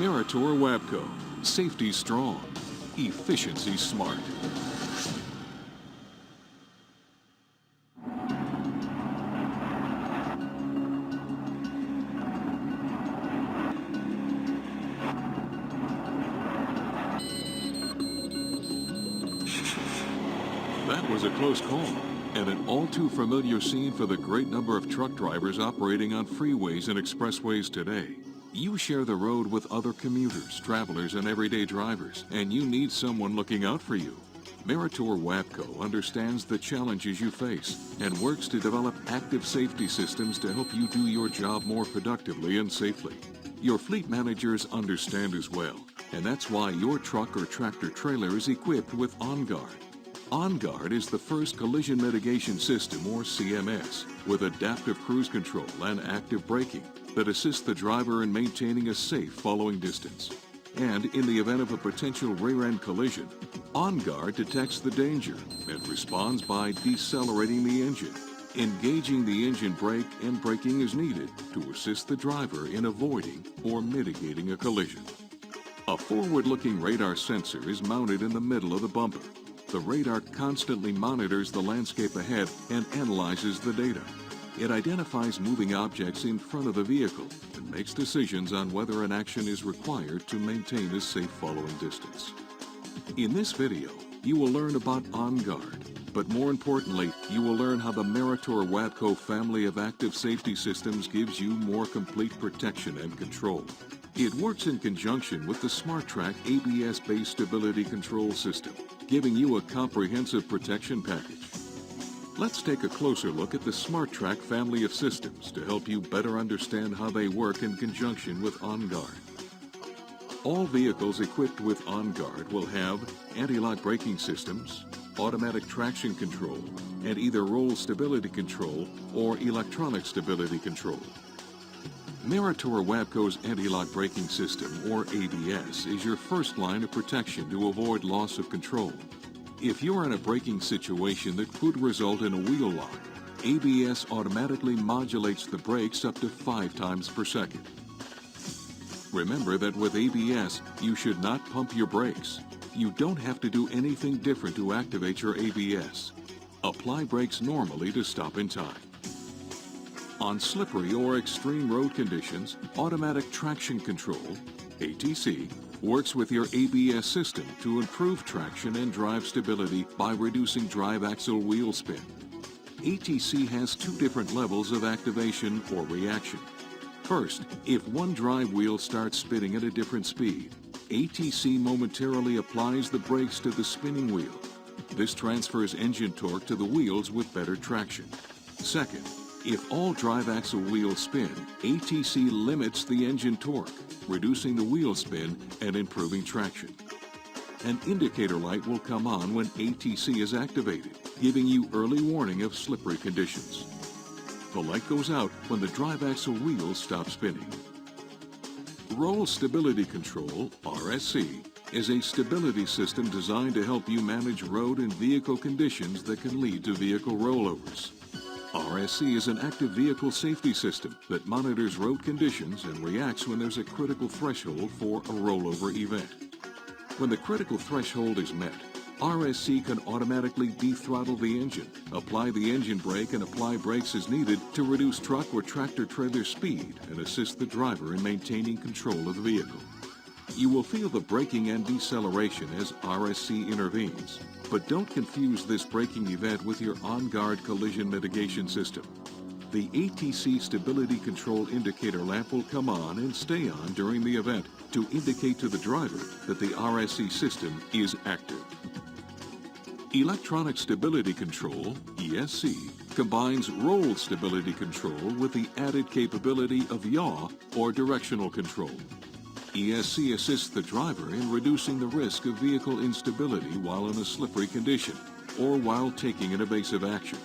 Meritor Wabco. Safety strong. Efficiency smart. That was a close call, and an all too familiar scene for the great number of truck drivers operating on freeways and expressways today. You share the road with other commuters, travelers, and everyday drivers, and you need someone looking out for you. Meritor Wabco understands the challenges you face and works to develop active safety systems to help you do your job more productively and safely. Your fleet managers understand as well, and that's why your truck or tractor trailer is equipped with OnGuard. OnGuard is the first collision mitigation system, or CMS, with adaptive cruise control and active braking that assists the driver in maintaining a safe following distance. And in the event of a potential rear-end collision, OnGuard detects the danger and responds by decelerating the engine, engaging the engine brake, and braking as needed to assist the driver in avoiding or mitigating a collision. A forward-looking radar sensor is mounted in the middle of the bumper. The radar constantly monitors the landscape ahead and analyzes the data. It identifies moving objects in front of the vehicle and makes decisions on whether an action is required to maintain a safe following distance. In this video, you will learn about OnGuard, but more importantly, you will learn how the Meritor Wabco family of active safety systems gives you more complete protection and control. It works in conjunction with the SmartTrack ABS-based stability control system, giving you a comprehensive protection package. Let's take a closer look at the SmartTrack family of systems to help you better understand how they work in conjunction with OnGuard. All vehicles equipped with OnGuard will have anti-lock braking systems, automatic traction control, and either roll stability control or electronic stability control. Meritor Wabco's anti-lock braking system, or ABS, is your first line of protection to avoid loss of control. If you're in a braking situation that could result in a wheel lock, ABS automatically modulates the brakes up to 5 times per second. Remember that with ABS, you should not pump your brakes. You don't have to do anything different to activate your ABS. Apply brakes normally to stop in time. On slippery or extreme road conditions, automatic traction control, ATC, works with your ABS system to improve traction and drive stability by reducing drive axle wheel spin. ATC has 2 different levels of activation or reaction. First, if one drive wheel starts spinning at a different speed, ATC momentarily applies the brakes to the spinning wheel. This transfers engine torque to the wheels with better traction. Second, if all drive axle wheels spin, ATC limits the engine torque, reducing the wheel spin and improving traction. An indicator light will come on when ATC is activated, giving you early warning of slippery conditions. The light goes out when the drive axle wheels stop spinning. Roll Stability Control, RSC, is a stability system designed to help you manage road and vehicle conditions that can lead to vehicle rollovers. RSC is an active vehicle safety system that monitors road conditions and reacts when there's a critical threshold for a rollover event. When the critical threshold is met, RSC can automatically dethrottle the engine, apply the engine brake, and apply brakes as needed to reduce truck or tractor trailer speed and assist the driver in maintaining control of the vehicle. You will feel the braking and deceleration as RSC intervenes, but don't confuse this braking event with your OnGuard collision mitigation system. The ATC stability control indicator lamp will come on and stay on during the event to indicate to the driver that the RSC system is active. Electronic Stability Control, ESC, combines roll stability control with the added capability of yaw or directional control. ESC assists the driver in reducing the risk of vehicle instability while in a slippery condition or while taking an evasive action.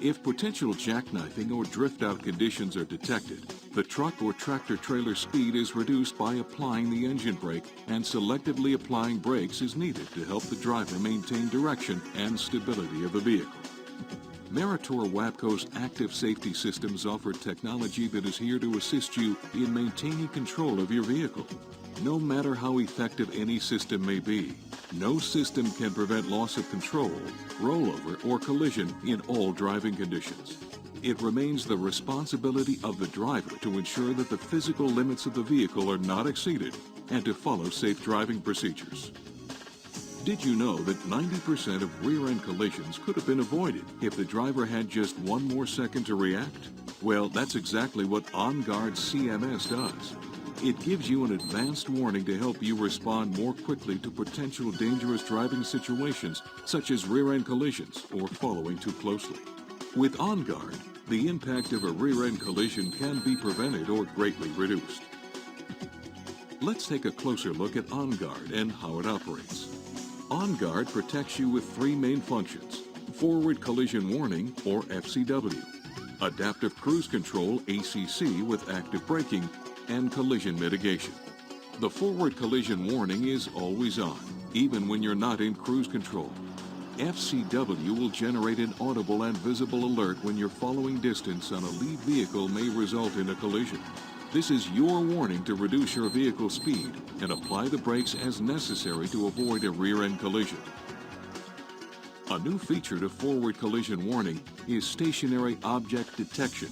If potential jackknifing or drift-out conditions are detected, the truck or tractor-trailer speed is reduced by applying the engine brake, and selectively applying brakes is needed to help the driver maintain direction and stability of the vehicle. Meritor WAPCO's active safety systems offer technology that is here to assist you in maintaining control of your vehicle. No matter how effective any system may be, no system can prevent loss of control, rollover, or collision in all driving conditions. It remains the responsibility of the driver to ensure that the physical limits of the vehicle are not exceeded and to follow safe driving procedures. Did you know that 90% of rear-end collisions could have been avoided if the driver had just one more second to react? Well, that's exactly what OnGuard CMS does. It gives you an advanced warning to help you respond more quickly to potential dangerous driving situations such as rear-end collisions or following too closely. With OnGuard, the impact of a rear-end collision can be prevented or greatly reduced. Let's take a closer look at OnGuard and how it operates. OnGuard protects you with three main functions: forward collision warning, or FCW, adaptive cruise control, ACC, with active braking, and collision mitigation. The forward collision warning is always on, even when you're not in cruise control. FCW will generate an audible and visible alert when your following distance on a lead vehicle may result in a collision. This is your warning to reduce your vehicle speed and apply the brakes as necessary to avoid a rear-end collision. A new feature to forward collision warning is stationary object detection.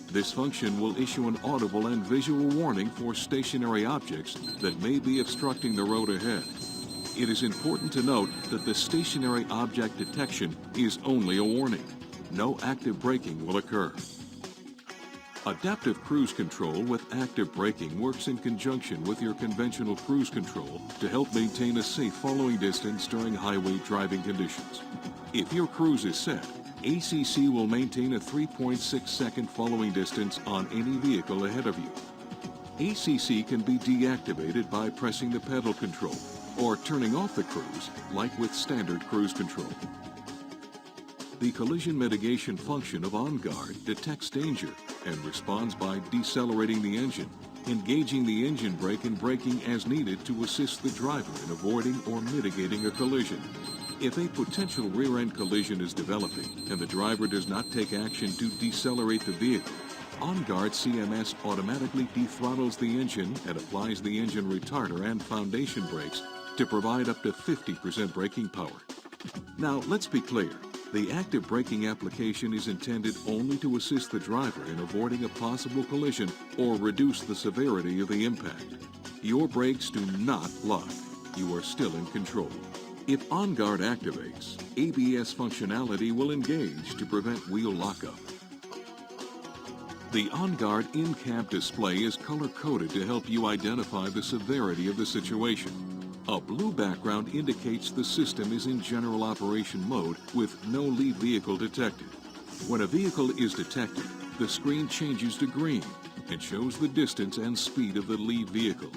This function will issue an audible and visual warning for stationary objects that may be obstructing the road ahead. It is important to note that the stationary object detection is only a warning. No active braking will occur. Adaptive cruise control with active braking works in conjunction with your conventional cruise control to help maintain a safe following distance during highway driving conditions. If your cruise is set, ACC will maintain a 3.6 second following distance on any vehicle ahead of you. ACC can be deactivated by pressing the pedal control or turning off the cruise, like with standard cruise control. The collision mitigation function of OnGuard detects danger and responds by decelerating the engine, engaging the engine brake and braking as needed to assist the driver in avoiding or mitigating a collision. If a potential rear-end collision is developing and the driver does not take action to decelerate the vehicle, OnGuard CMS automatically dethrottles the engine and applies the engine retarder and foundation brakes to provide up to 50% braking power. Now, let's be clear. The active braking application is intended only to assist the driver in avoiding a possible collision or reduce the severity of the impact. Your brakes do not lock. You are still in control. If OnGuard activates, ABS functionality will engage to prevent wheel lockup. The OnGuard in-cab display is color-coded to help you identify the severity of the situation. A blue background indicates the system is in general operation mode with no lead vehicle detected. When a vehicle is detected, the screen changes to green and shows the distance and speed of the lead vehicle.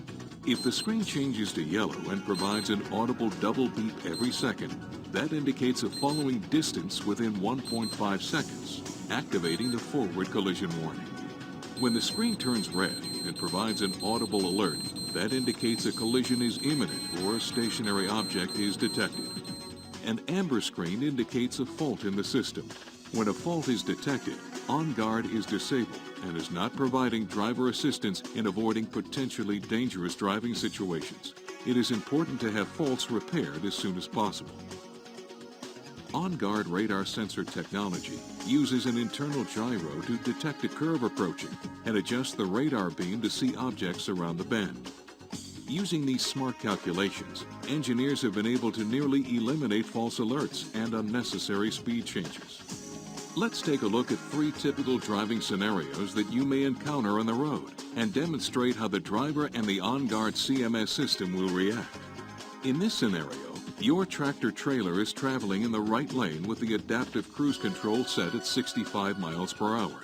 If the screen changes to yellow and provides an audible double beep every second, that indicates a following distance within 1.5 seconds, activating the forward collision warning. When the screen turns red and provides an audible alert, that indicates a collision is imminent or a stationary object is detected. An amber screen indicates a fault in the system. When a fault is detected, OnGuard is disabled and is not providing driver assistance in avoiding potentially dangerous driving situations. It is important to have faults repaired as soon as possible. OnGuard radar sensor technology uses an internal gyro to detect a curve approaching and adjust the radar beam to see objects around the bend. Using these smart calculations, engineers have been able to nearly eliminate false alerts and unnecessary speed changes. Let's take a look at 3 typical driving scenarios that you may encounter on the road and demonstrate how the driver and the OnGuard CMS system will react. In this scenario, your tractor-trailer is traveling in the right lane with the adaptive cruise control set at 65 miles per hour.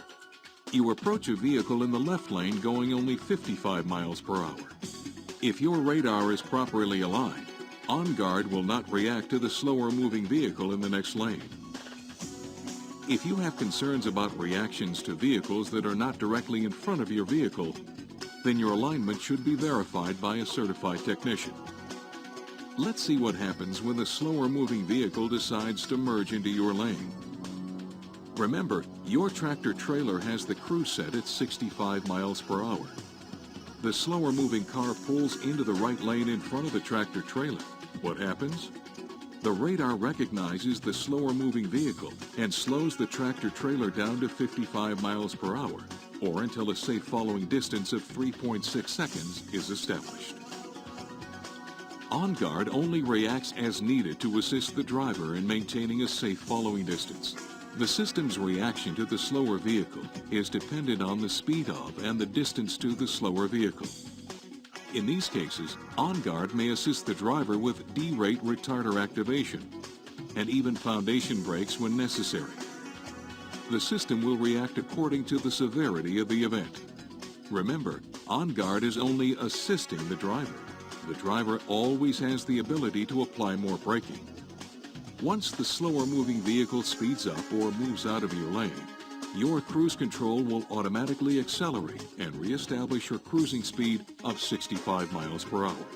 You approach a vehicle in the left lane going only 55 miles per hour. If your radar is properly aligned, OnGuard will not react to the slower-moving vehicle in the next lane. If you have concerns about reactions to vehicles that are not directly in front of your vehicle, then your alignment should be verified by a certified technician. Let's see what happens when the slower-moving vehicle decides to merge into your lane. Remember, your tractor trailer has the cruise set at 65 miles per hour. The slower moving car pulls into the right lane in front of the tractor trailer. What happens? The radar recognizes the slower moving vehicle and slows the tractor trailer down to 55 miles per hour, or until a safe following distance of 3.6 seconds is established. OnGuard only reacts as needed to assist the driver in maintaining a safe following distance. The system's reaction to the slower vehicle is dependent on the speed of and the distance to the slower vehicle. In these cases, OnGuard may assist the driver with D-rate retarder activation and even foundation brakes when necessary. The system will react according to the severity of the event. Remember, OnGuard is only assisting the driver. The driver always has the ability to apply more braking. Once the slower moving vehicle speeds up or moves out of your lane, your cruise control will automatically accelerate and reestablish your cruising speed of 65 miles per hour.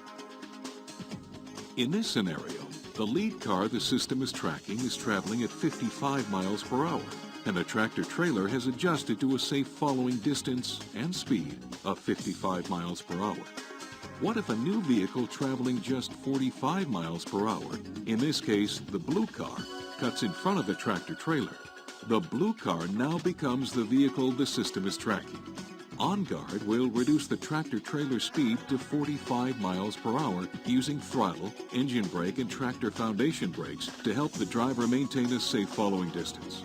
In this scenario, the lead car the system is tracking is traveling at 55 miles per hour, and the tractor trailer has adjusted to a safe following distance and speed of 55 miles per hour. What if a new vehicle traveling just 45 miles per hour, in this case the blue car, cuts in front of the tractor trailer? The blue car now becomes the vehicle the system is tracking. OnGuard will reduce the tractor trailer speed to 45 miles per hour using throttle, engine brake, and tractor foundation brakes to help the driver maintain a safe following distance.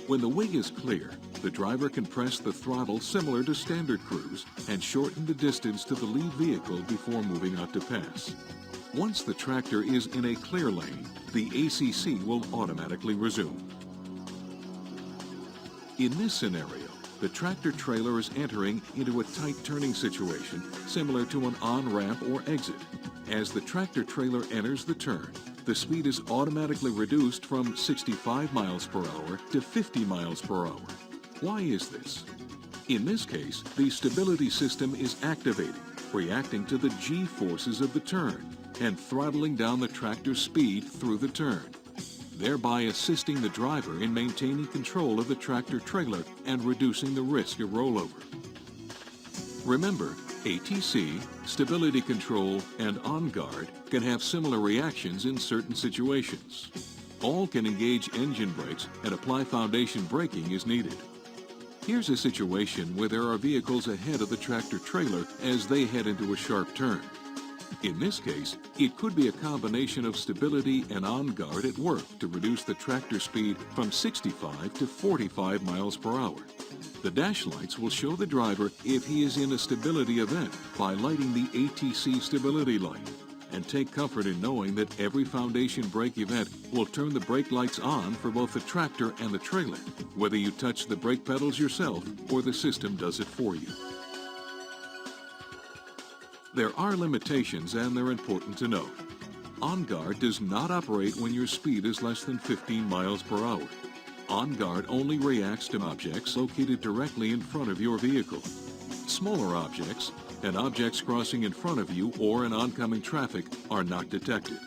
When the wing is clear, the driver can press the throttle similar to standard cruise and shorten the distance to the lead vehicle before moving out to pass. Once the tractor is in a clear lane, the ACC will automatically resume. In this scenario, the tractor trailer is entering into a tight turning situation similar to an on-ramp or exit. As the tractor trailer enters the turn, the speed is automatically reduced from 65 miles per hour to 50 miles per hour. Why is this? In this case, the stability system is activating, reacting to the G-forces of the turn and throttling down the tractor's speed through the turn, thereby assisting the driver in maintaining control of the tractor trailer and reducing the risk of rollover. Remember, ATC, stability control, and OnGuard can have similar reactions in certain situations. All can engage engine brakes and apply foundation braking as needed. Here's a situation where there are vehicles ahead of the tractor trailer as they head into a sharp turn. In this case, it could be a combination of stability and OnGuard at work to reduce the tractor speed from 65 to 45 miles per hour. The dash lights will show the driver if he is in a stability event by lighting the ATC stability light. And take comfort in knowing that every foundation brake event will turn the brake lights on for both the tractor and the trailer, whether you touch the brake pedals yourself or the system does it for you. There are limitations, and they're important to note. OnGuard does not operate when your speed is less than 15 miles per hour. OnGuard only reacts to objects located directly in front of your vehicle. Smaller objects and objects crossing in front of you or in oncoming traffic are not detected.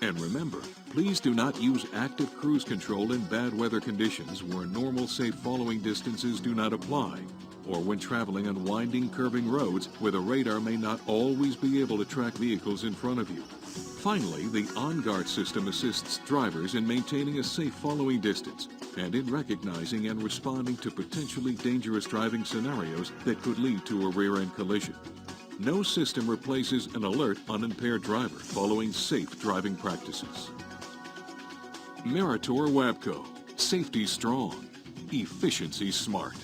And remember, please do not use active cruise control in bad weather conditions where normal safe following distances do not apply, or when traveling on winding, curving roads where the radar may not always be able to track vehicles in front of you. Finally, the OnGuard system assists drivers in maintaining a safe following distance and in recognizing and responding to potentially dangerous driving scenarios that could lead to a rear-end collision. No system replaces an alert, unimpaired driver following safe driving practices. Meritor Wabco. Safety strong. Efficiency smart.